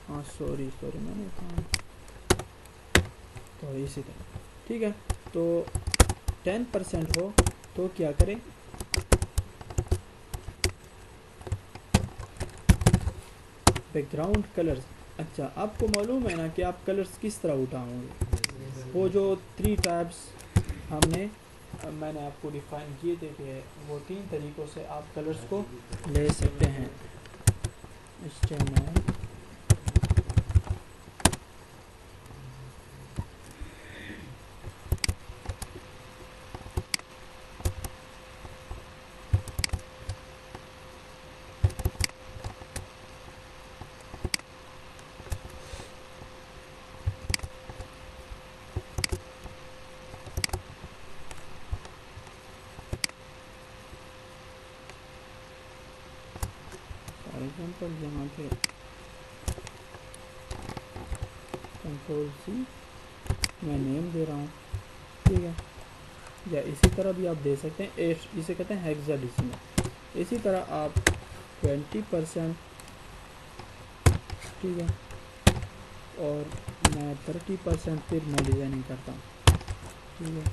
हाँ सॉरी मैंने कहा, तो इसी तरह, ठीक है। तो 10% हो तो क्या करें, बैकग्राउंड कलर्स। अच्छा, आपको मालूम है ना कि आप कलर्स किस तरह उठाओगे। वो जो 3 टैब्स हमने मैंने आपको डिफाइन किए थे कि वो 3 तरीक़ों से आप कलर्स को ले सकते हैं। HTML फॉर एग्जांपल यहाँ पे कंट्रोल C मैं नेम दे रहा हूँ, ठीक है। या इसी तरह भी आप दे सकते हैं, इसे कहते हैं हेक्साडेसिमल। इसी तरह आप 20%, ठीक है, और मैं 30% फिर मैं डिज़ाइनिंग करता हूँ, ठीक है,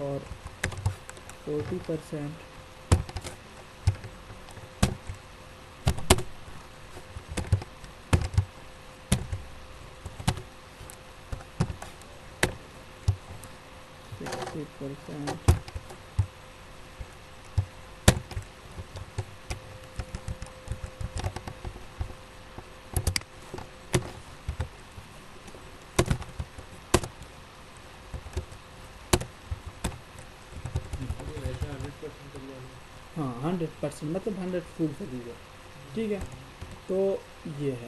और 40%, %, हाँ 100%, मतलब 100 फुल फीचर, ठीक है। तो ये है।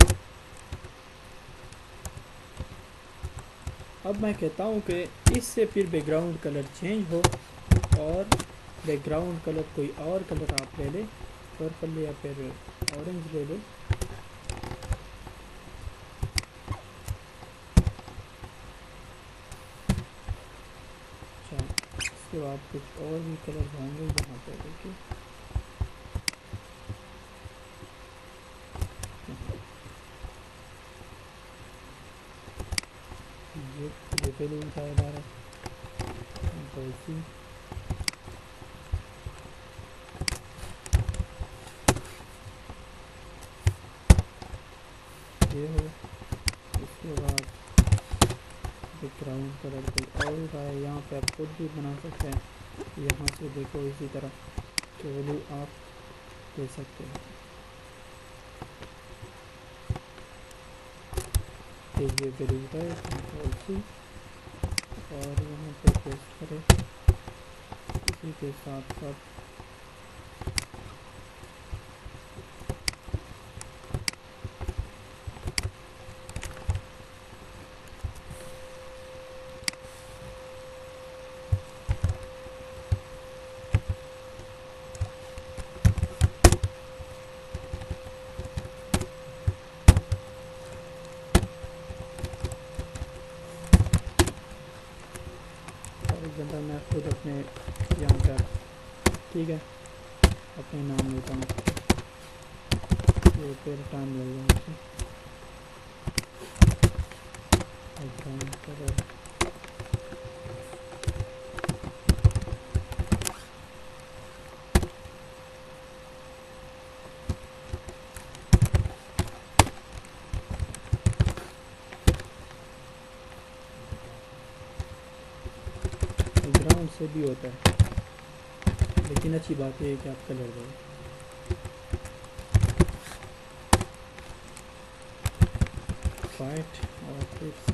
अब मैं कहता हूँ कि इससे फिर बैकग्राउंड कलर चेंज हो, और बैकग्राउंड कलर कोई और कलर आप ले लें, पर्पल या फिर ऑरेंज ले लें। अच्छा, इसके बाद कुछ और भी कलर होंगे यहाँ पे, देखिए ये बैलून का इदारा कंट्रोल-C, ये हो। इसके बाद बैकग्राउंड कलर कोई और का है, यहाँ पे आप खुद भी बना सकते हैं। यहाँ से देखो इसी तरह के वैल्यू आप दे सकते हैं। ये वैल्यू का है, कंट्रोल-C, और यहाँ पे पेस्ट करें। इसी के साथ साथ फॉर एग्जाम्पल मैं खुद अपने यहाँ पर, ठीक है, अपने नाम लेता हूँ, ये फिर टाइम लगेगा मुझे। बैकग्राउंड कलर, बैकग्राउंड से भी होता है, लेकिन अच्छी बात यह है कि आप कलर दो। वाइट, और फिर से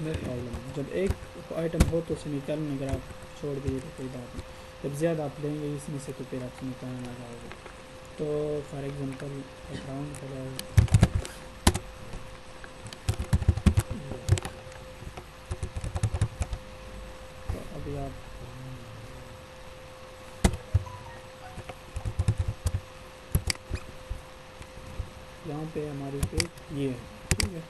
नो प्रॉब्लम। जब एक आइटम हो तो उसे निकालने, अगर आप छोड़ दिए तो कोई बात नहीं। जब ज़्यादा आप लेंगे इसमें से तो फिर आप निकालना चाहोगे। तो फॉर एग्जांपल बैकग्राउंड कलर, तो अभी आप यहाँ पे हमारी पेज ये है, ठीक है।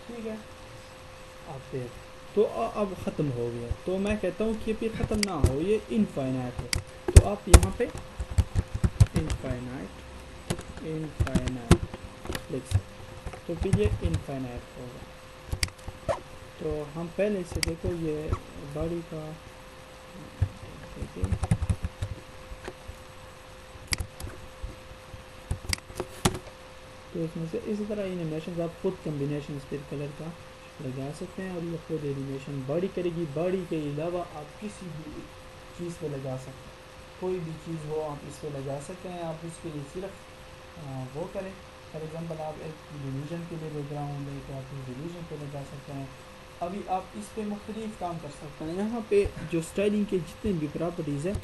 ठीक ठीक है। अब फिर तो अब ख़त्म हो गया, तो मैं कहता हूँ कि फिर ख़त्म ना हो, ये इनफाइनाइट है, तो आप यहाँ पे इनफाइनाइट लिख सकते, तो फिर ये इनफाइनाइट होगा। तो हम पहले से देखो ये बॉडी का देखिए, तो इसमें से इसी तरह एनिमेशन आप खुद कम्बिनेशन फिर कलर का लगा सकते हैं और ये खुद एनिमेशन बॉडी करेगी। बॉडी के अलावा आप किसी भी चीज़ पे लगा सकते हैं, कोई भी चीज़ हो आप इस पर लगा सकते हैं। आप उसके लिए सिर्फ वो करें, फॉर एग्जांपल आप एक डिवीज़न के लिए बैकग्राउंड है तो आप डिवीज़न पे लगा सकते हैं। अभी आप इस पे मुख्तलिफ काम कर सकते हैं। यहाँ पे जो स्टाइलिंग के जितने भी प्रॉपर्टीज़ हैं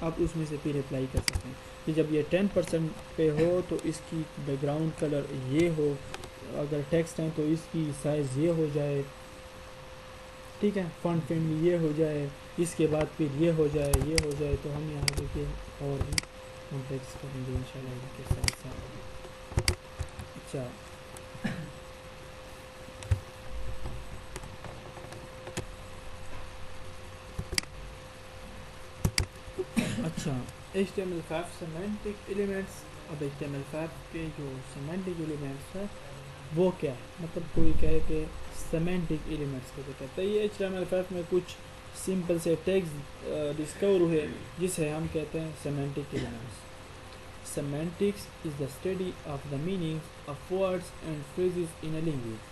आप उसमें से फिर अप्लाई कर सकते हैं कि जब ये 10% पे हो तो इसकी बैकग्राउंड कलर ये हो, अगर टेक्स्ट है तो इसकी साइज़ ये हो जाए, ठीक है, फॉन्ट फैमिली ये हो जाए, इसके बाद फिर ये हो जाए, ये हो जाए। तो हम यहाँ देखिए और भी कॉम्प्लेक्स करेंगे इंशाल्लाह इनके साथ साथ। अच्छा अच्छा HTML5 सेमेंटिक एलिमेंट्स। अब HTML5 के जो सेमेंटिक एलिमेंट्स है वो क्या है, मतलब कोई कहे कि सेमेंटिक एलिमेंट्स को कहते हैं। ये HTML5 में कुछ सिंपल से टैग्स डिस्कवर हुए जिसे हम कहते हैं semantic elements. Semantics is the study of the meaning of words and phrases in a language.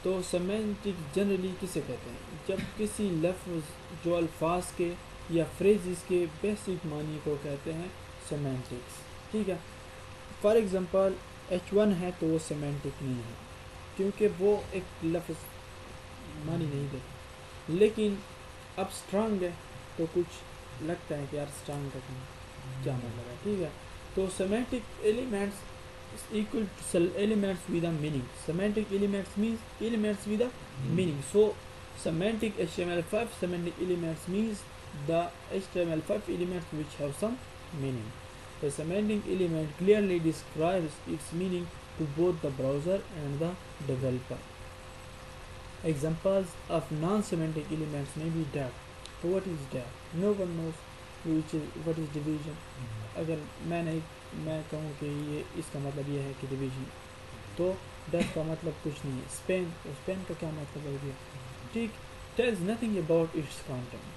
तो सेमेंटिक्स जनरली किसे कहते हैं, जब किसी लफ्ज़ जो अल्फाज के या फ्रेजेस के बेसिक मानी को कहते हैं सेमेंटिक्स, ठीक है। फॉर एग्जांपल H1 है तो वो सेमेंटिक नहीं है क्योंकि वो एक लफ्ज़ मानी नहीं देता, लेकिन अब स्ट्रांग है तो कुछ लगता है कि यार स्ट्रांग का क्या मतलब है, ठीक है। तो semantic elements equal to elements with a meaning. Semantic elements means elements with a meaning. So semantic HTML5 semantic elements means the HTML5 elements which have some meaning. The semantic element clearly describes its meaning to both the browser and the developer. Examples of non-semantic elements may be DAG. So what is DAG? No one knows what is division. अगर मैं कहूँ कि ये इसका मतलब ये है कि डिवीजन, तो डैश का मतलब कुछ नहीं है। स्पेन, तो स्पेन का क्या मतलब हो गया, ठीक, tells nothing about its content,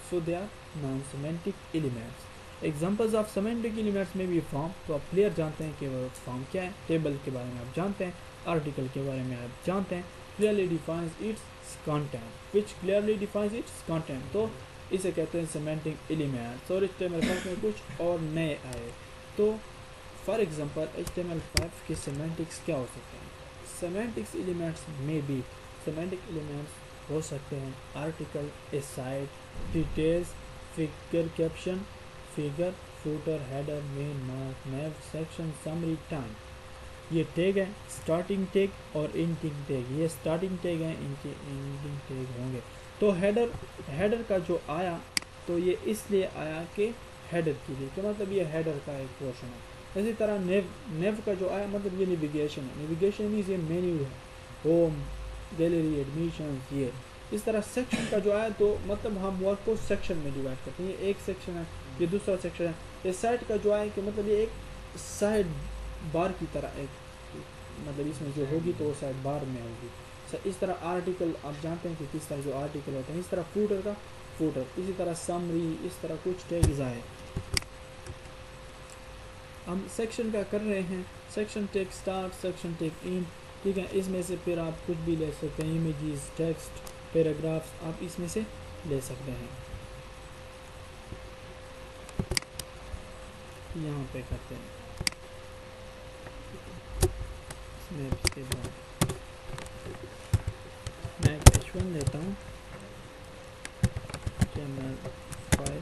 so they are non semantic elements. Examples of semantic elements में भी फॉर्म, तो आप क्लियर जानते हैं कि वो फॉर्म क्या है, टेबल के बारे में आप जानते हैं, आर्टिकल के बारे में आप जानते हैं, clearly defines it's content, which clearly defines it's content, तो इसे कहते हैं सेमेंटिक एलिमेंट्स। और HTML5 में कुछ और नए आए, तो फॉर एग्जांपल HTML5 के सेमेंटिक्स क्या हो सकते हैं। सेमेंटिक्स एलिमेंट्स में भी सेमेंटिक एलिमेंट्स हो सकते हैं article, aside, details, figure caption, figure, footer, header, main, mark, nav, section, summary, time. ये टैग है, स्टार्टिंग टैग और एंडिंग टैग। ये स्टार्टिंग टैग है, इनके एंडिंग टैग होंगे। तो हेडर का जो आया तो ये इसलिए आया कि हेडर के लिए, तो मतलब ये हेडर का एक पोर्शन है। इसी तरह नेव का जो आया मतलब ये नेविगेशन है, नेविगेशन मीन्स ये मेन्यू है, होम, गैलरी, एडमिशन, ये। इस तरह सेक्शन का जो आया तो मतलब हम वर्क को सेक्शन में डिवाइड करते हैं, ये एक सेक्शन है, ये दूसरा सेक्शन है। ये साइड का जो आया कि मतलब ये एक साइड बार की तरह, एक मतलब इसमें जो होगी तो वो साइड बार में होगी। इस तरह आर्टिकल आप जानते हैं कि किस तरह जो आर्टिकल होते हैं, इस तरह फूटर का फूटर, इसी तरह समरी, इस तरह कुछ टैग्स आए। हम सेक्शन का कर रहे हैं, section tag start, section tag and, ठीक है। इसमें से फिर आप कुछ भी ले सकते हैं, इमेजेस, टेक्स्ट, पैराग्राफ्स, आप इसमें से ले सकते हैं। यहाँ पे करते हैं इसमें, इसके बाद मैं H1 लेता हूँ, HTML5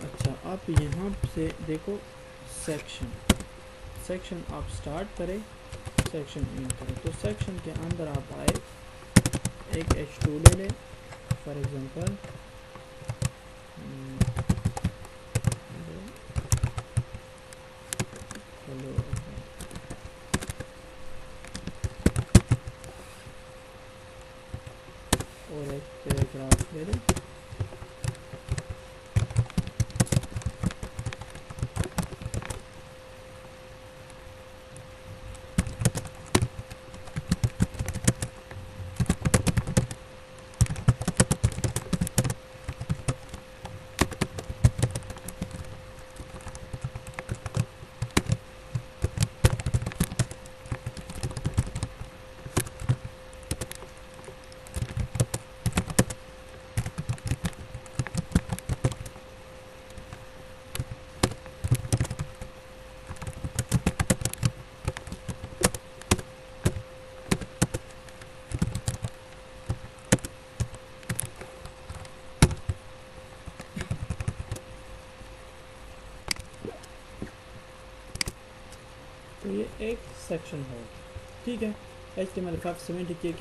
अच्छा, आप यहाँ से देखो सेक्शन आप स्टार्ट करें, सेक्शन एंड करें। तो सेक्शन के अंदर आप आए, एक H2 ले लें फॉर एग्जांपल, चलो और एक पैराग्राफ ले लें। तो ये एक सेक्शन है, ठीक है। HTML5 70 की एक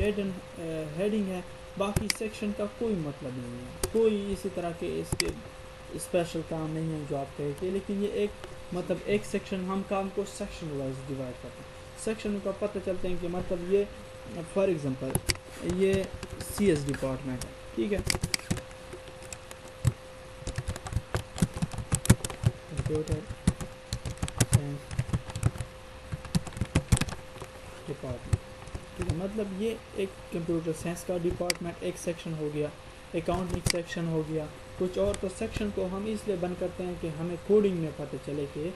हेडिंग है, बाकी सेक्शन का कोई मतलब नहीं है, कोई इसी तरह के इसके स्पेशल काम नहीं है जो आप कहेंगे। लेकिन ये एक मतलब एक सेक्शन, हम काम को सेक्शन वाइज डिवाइड करते हैं। सेक्शन का पता चलते हैं कि मतलब ये फॉर एग्जांपल ये CS डिपार्टमेंट है, ठीक है, कंप्यूटर साइंस डिपार्टमेंट, ठीक है। मतलब ये एक कंप्यूटर साइंस का डिपार्टमेंट एक सेक्शन हो गया, अकाउंटिंग सेक्शन हो गया, कुछ और। तो सेक्शन को हम इसलिए बंद करते हैं कि हमें कोडिंग में पता चले कि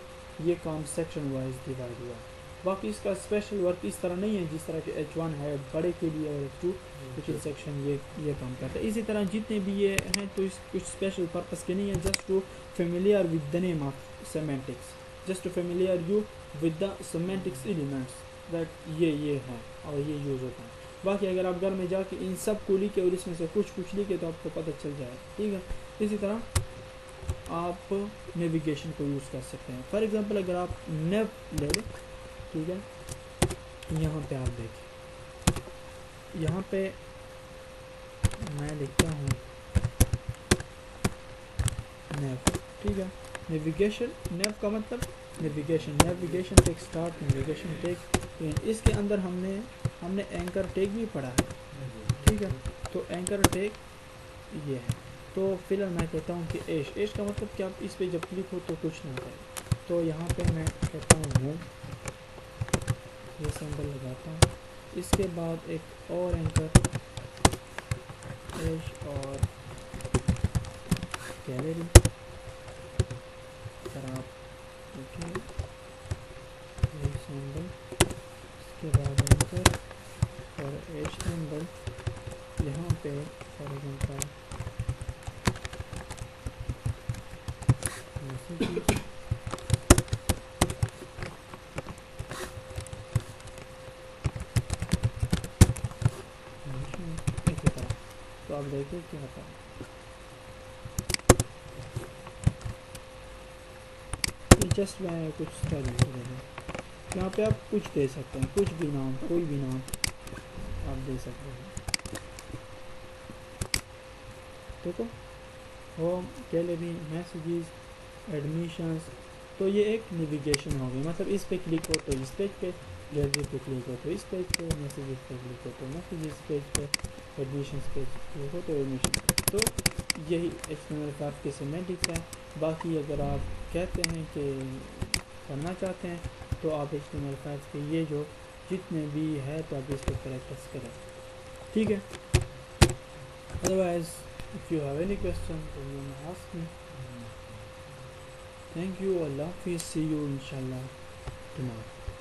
ये काम सेक्शन वाइज डिवाइड हुआ। बाकी इसका स्पेशल वर्क इस तरह नहीं है जिस तरह के H1 है बड़े के लिए और H2 कुछ सेक्शन ये काम करता है। इसी तरह जितने भी ये हैं तो इस कुछ स्पेशल पर्पस के नहीं है, just to familiar with the name of semantics, just to familiar you with the semantics elements that ये है और ये यूज़ होता है। बाकी अगर आप घर में जाके इन सब को लिखे और इसमें से कुछ लिखे तो आपको पता चल जाए, ठीक है। इसी तरह आप नेविगेशन को यूज़ कर सकते हैं। फॉर एग्जांपल अगर आप नेव ले लें, ठीक है, यहाँ पे आप देखें, यहाँ पे मैं लिखता हूँ नेव, ठीक है। नेविगेशन, नेव का मतलब navigation, navigation tag start, navigation tag end. इसके अंदर हमने एंकर टेक भी पढ़ा है, ठीक है। तो एंकर टेक ये है। तो फिलहाल मैं कहता हूँ कि एश का मतलब क्या, इस पे जब क्लिक हो तो कुछ ना करे। तो यहाँ पे मैं कहता हूँ मूव, ये सिंबल लगाता हूँ। इसके बाद एक और एंकर एश और गैलरी, अगर आप देखें ये सिंबल, इसके बाद एंकर और एश सिंबल, यहाँ पे फॉर एग्जांपल मैसेज, इसी तरह। तो आप देखिए क्या होता है। जस्ट मैं कुछ स्पेलिंग दे दूँ, यहाँ पे आप कुछ दे सकते हैं, कुछ भी नाम, कोई भी नाम आप दे सकते हैं। देखो होम, गैलरी, मैसेजेस, एडमिशंस। तो ये एक नेविगेशन हो गया, मतलब इस पे क्लिक हो तो इस पेज पे, गैलरी पे क्लिक हो तो इस पेज पे, मैसेजेस पे क्लिक हो तो मैसेजेस पेज पे, एडमिशंस पेज क्लिक हो तो एडमिशन। तो यही HTML5 के सेमेंटिक्स है। बाकी अगर आप कहते हैं कि पढ़ना चाहते हैं तो आप HTML5 के ये जो जितने भी है तो आप इस पर प्रैक्टिस करें, ठीक है। Otherwise if you have any question then you may ask me. Thank you. Allah Hafiz. See you inshallah tomorrow.